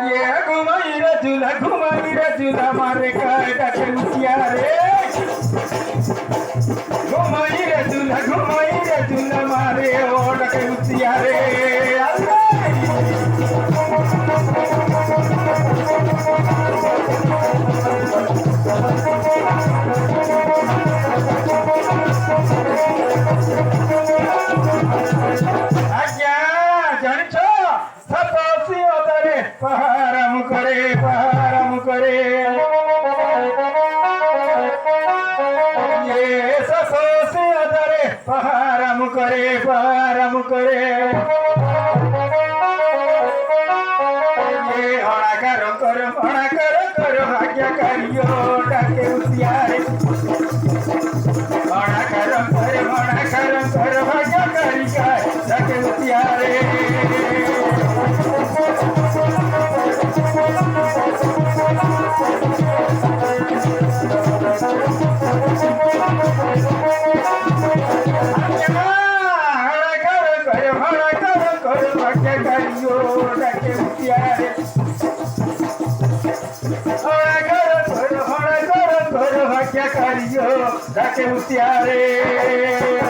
ये घुमाई रे झूला मारे काय डाके उसिया रे घुमाई रे झूला मारे ओ डाके उसिया रे आज्ञा जानिछो सतोसी ओदरे पहारम करे ये सतोसी ओदरे पहारम करे ये हणा कर आज्ञा करियो डाके उसिया रे हणा कर आज्ञा करियो डाके उसिया रे डाके उसिया रे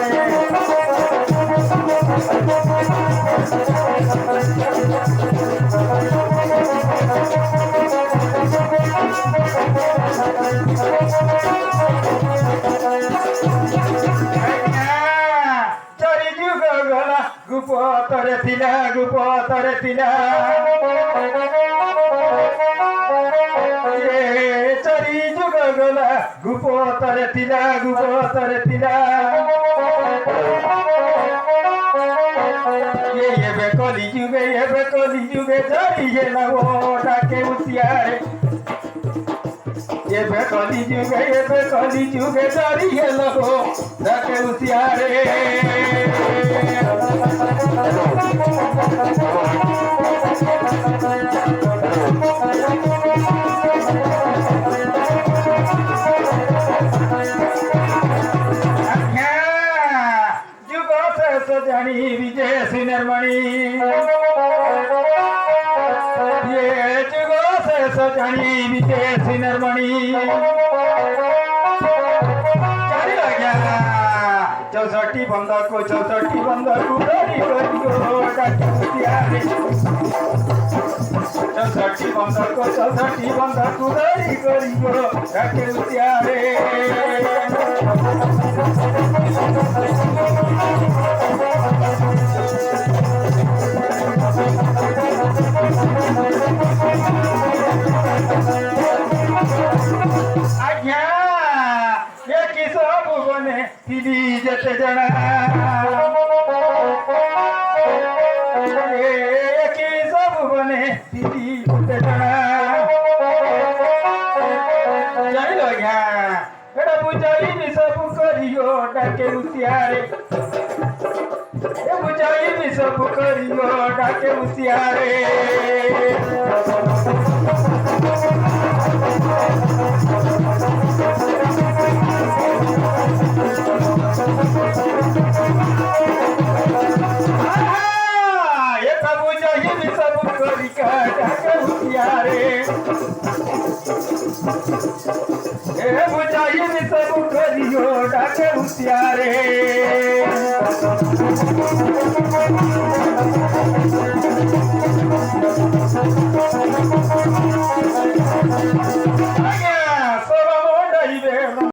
चरी जुग गला गुपतरे थिला चरी जुग गला गुपतरे थिला ये बेकली जुगे चरी गेला ओ डाके उसिया रे ये बेकली जुगे चरी गेला ओ डाके उसिया रे जानी विजय सिनरमणि ये जुगो से सजानी विजय सिनरमणि जानी लग्या 64 बंदा को गरी करियो डाके उसिया रे 64 बंदा को गरी करियो डाके उसिया रे आज्ञा ये किसो भुवने तिली जते जना ये किसो भुवने तिली जते जना जाई लग्या एडा बुझाई नि सब करियो डाके उसिया रे बुझाई भी सब करियो डाके उसिया रे ये सब बुझाई भी सब करिका डाके उसिया रे ए बुझाई भी सब करियो डाके उसिया रे